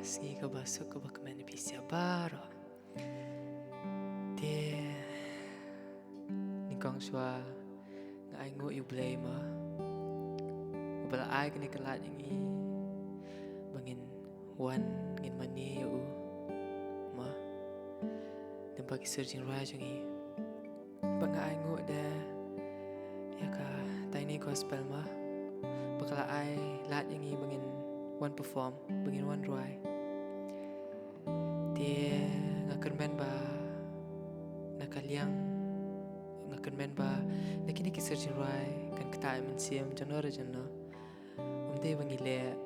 Sgiga basuk ke bak meni pisya baro. Dia nikong shwa ngai ngu yu blay ma. Bala ai kini kelat ingi bangin wan ngin mani yu ma. Dan bagi searching raja ngi. Bang ngai ngu da ya ka tiny gospel ma. Bakala ai lat ingi bangin wan perform bangin wan roy. Dia ngakan men ba nakaliang ngakan men ba nakini kisar jinrai kan ketai mensiam janora janna umde bangile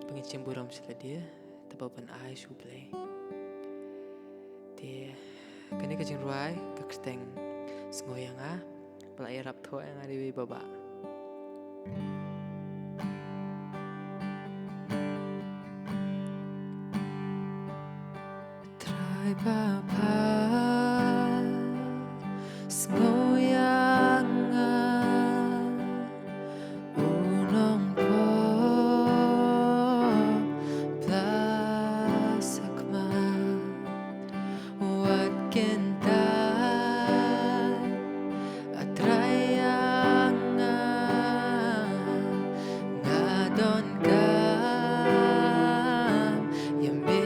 bangin cemburam sila dia tabapan ai shu play dia kani ka jinrai ka krteng sengoyang a pala irap tho yang ada di baba Papa sengoyanga unong po plasakma wat kentai atrayanga ngadon kam yambe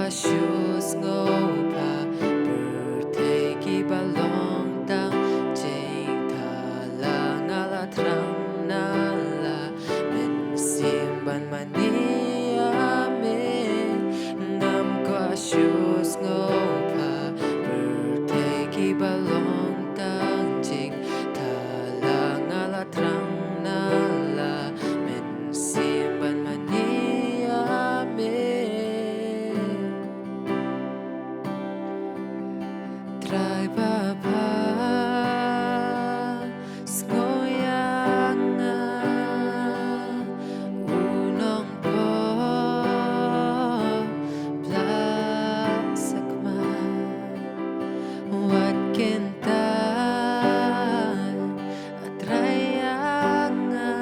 Shoes ngopa berteki balong tang jing thala ngala trang nala men simban mania me ngam kwa shoes ngopa berteki balong tang jing thala ngala trang nala men simban mania me Try papa sengoyanga unong po plasakma wat kentai atrayanga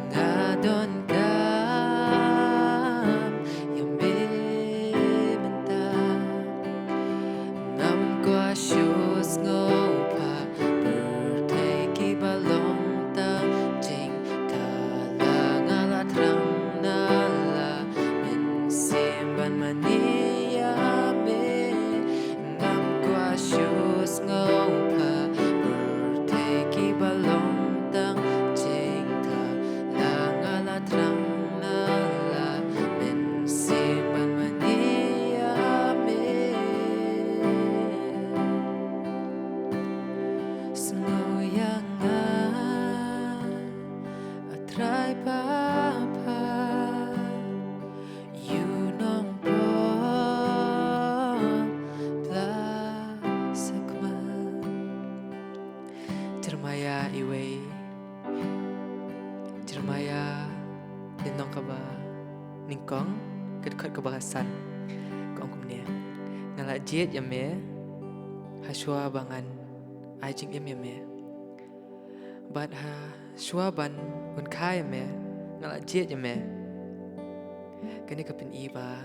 ngadon kam yambe Shoes ngopa berteki balong tang jing thala ngala trang nala men simban mania me ngam kwa shoes ngopa berteki balong tang jing thala ngala trang nala men simban mania me Sengoyanga atrai papa yunong po plasakma Jermaya iwe Jermaya linong ka ba ningkong kedekut kebahasan kong kumnia ngala jet yame haswa bangan ai jing em yame bat ha swaban un khai yame ngala jet yame kani kapin iba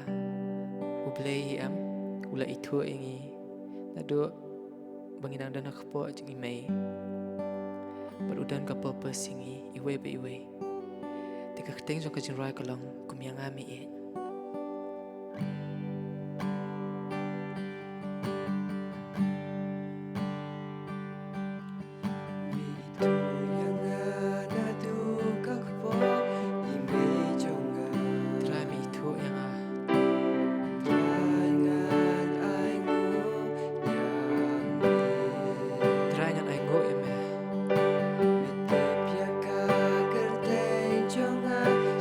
ublei am ula itu ingi nado banginang dan akpo jing imei barudan ka purpose ingi iwe be iwe tika keteng jong ka jinrai kolong kumyang ami e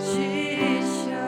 Shisha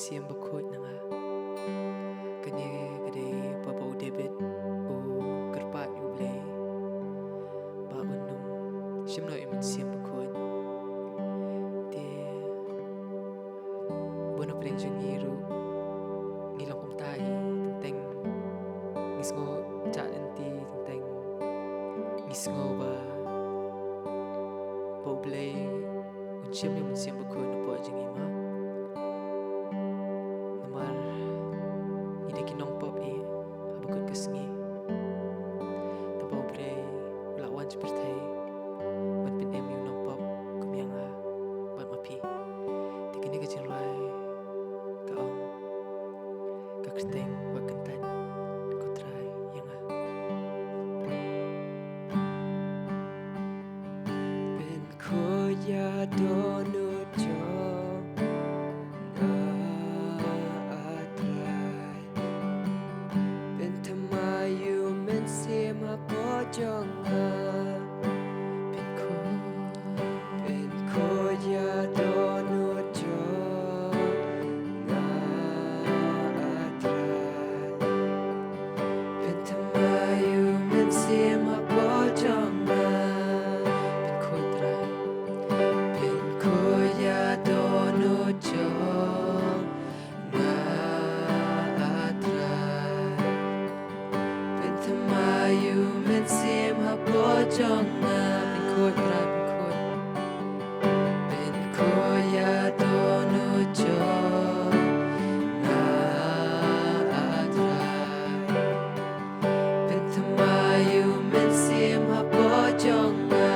siam bakut nanga kanya gede papa u debit u kerpat u ble ba unum shimno iman siam bakut te bono prenjang iru ngilong kumtai tentang ngisngo cak enti tentang ngisngo ba po ble un siam iman siam bakut po jing ima namar ide kinong pop habakut kesngi tabaw bre lawan seperti ban pin em yu nong pop kumyang ban mapi tikini ka jinrai kaong ka krteng wa kentan ko try yang ben ko ya donu jo na atrai ben tamayu men sema po jonga ben ko ya donu jo na atrai ben tamayu men sema po jonga ben ko trai ben ko ya donu jo na atrai ben tamayu men sema po jonga ben ko trai ben ko ya donu jo na atrai ben tamayu men sema po jonga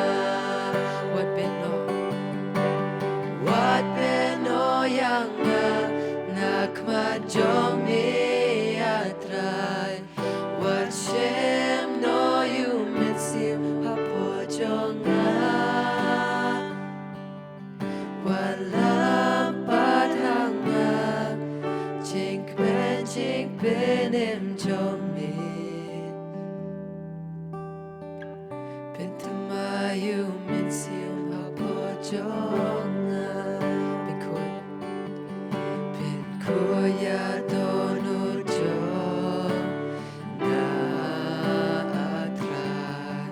wat beno yang nakma jong me atrai wat shem no you men sim po jonga walam padhanga jing benem jong me ben tamayu men sim po jonga ben ko ya donu jo na atrai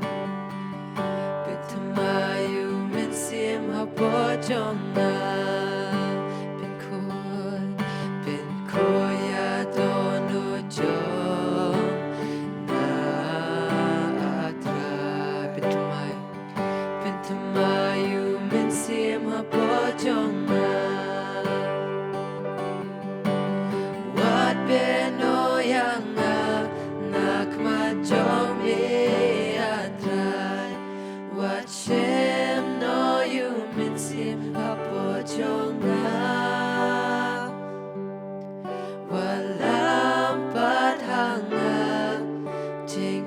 ben tamayu men sim po jonga ben ko ya donu jo na atrai ben tamayu men sim po jonga wat beno yang nakma jong me atrai wat shem no you men sim po jonga walam padhanga jing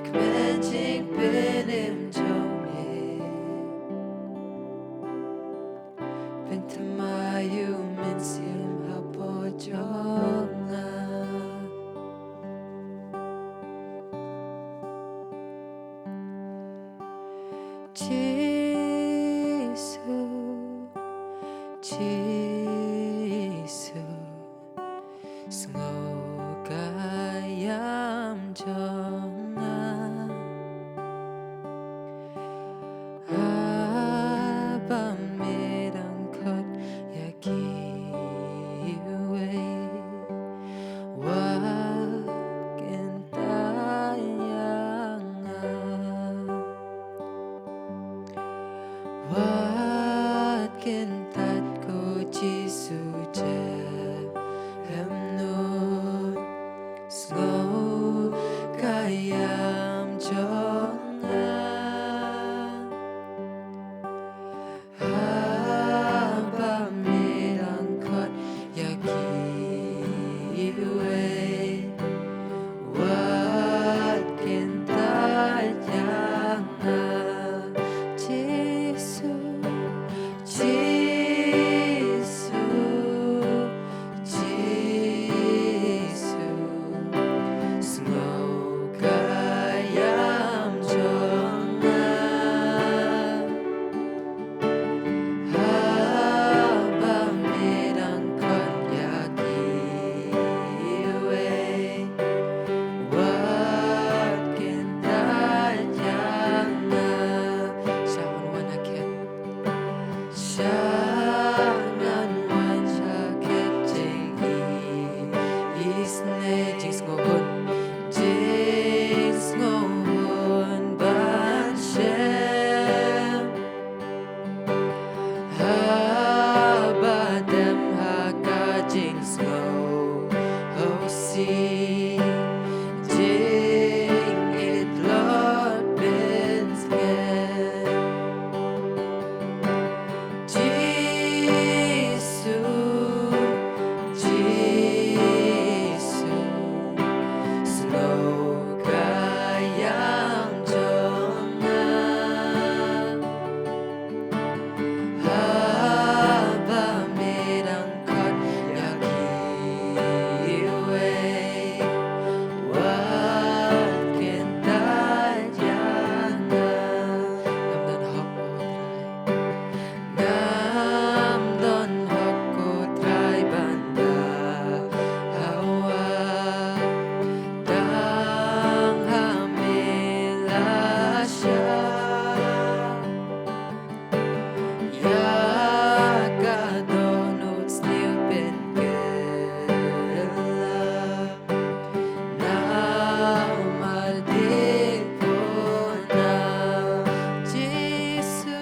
benem jong me ben tamayu men sim po jonga Jesus sngo kayam jonga abam merang kot yaki we wa kentayanga wat kentat ko jisu je hemnut sngo kayam jonga haba merang kot yaki we wat kentayanga Jesu si Jing it Lord Ben's Giêsu Giêsu semoga yang jangan haba merangkat yakiwe walken tajana nam don hokko trai banda hawa dang hamilasya ya kadonut stil ben gela now maldik pona Giêsu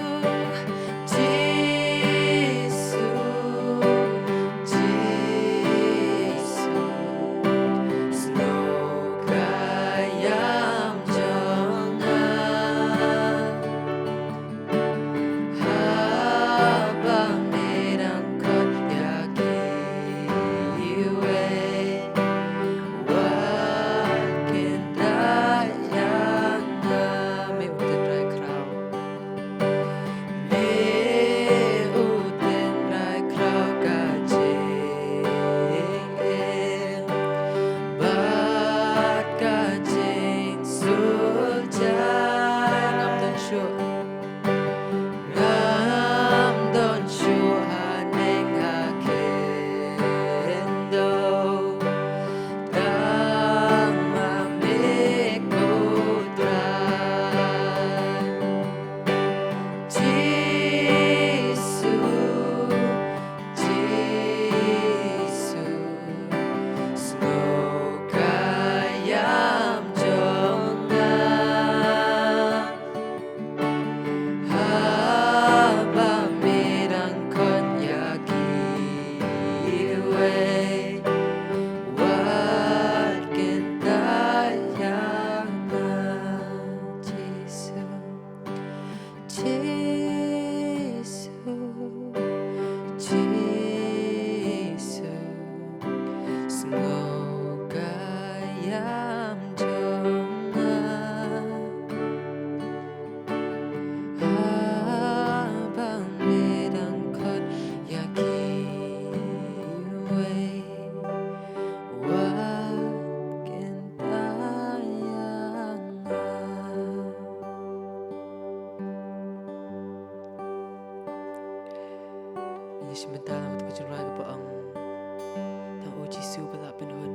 Giêsu Giêsu semoga yang jangan haba merangkat yakiwe walken tajana me uten rai krau kajeng bat kajeng suljan ngam don shu haneng hakendo dang mamik putrai Giêsu Giêsu semoga yang jangan haba merangkat yakiwe walken tajana Giêsu Giêsu Giêsu semoga yang jangan haba merangkat yakiwe walken tajana. Ini sebentar lama terkecuali kepada ang Giêsu balap penhun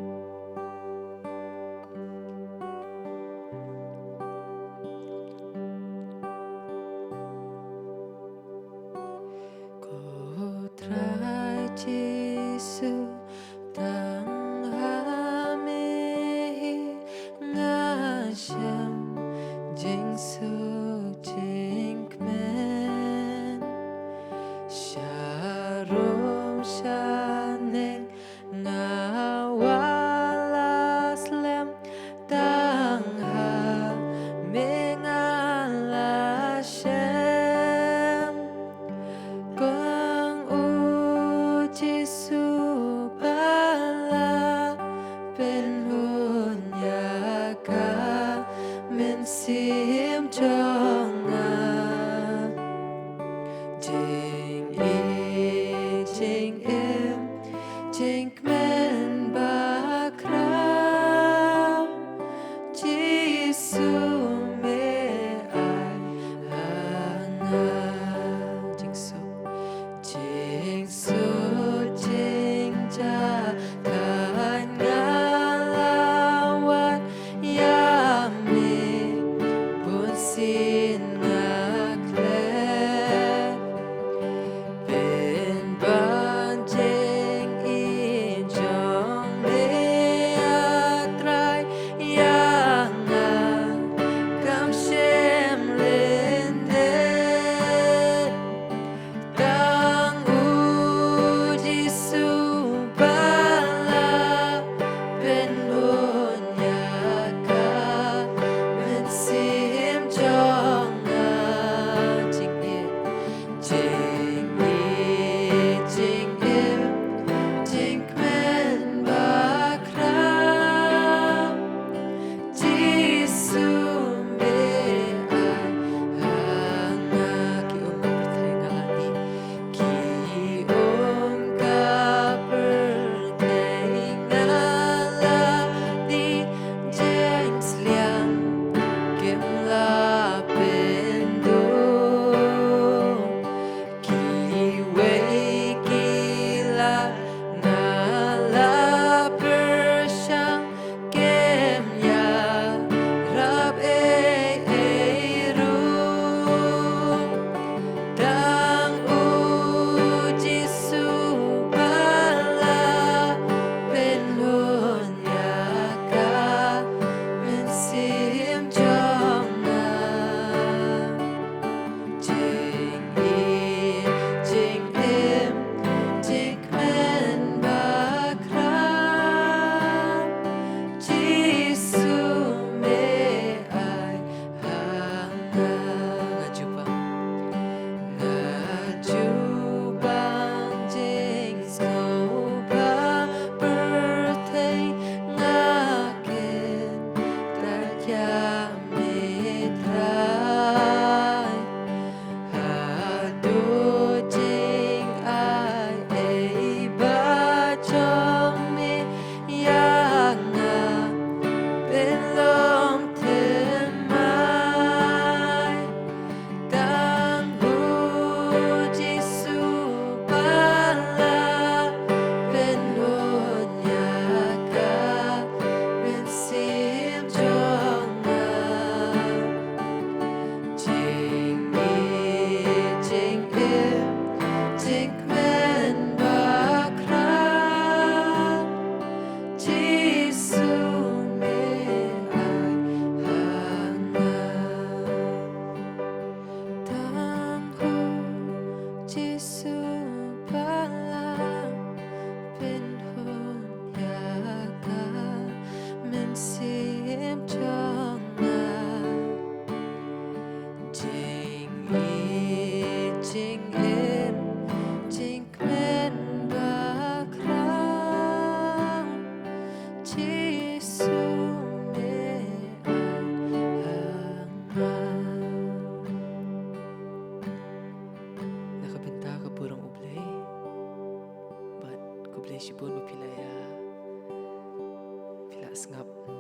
ngập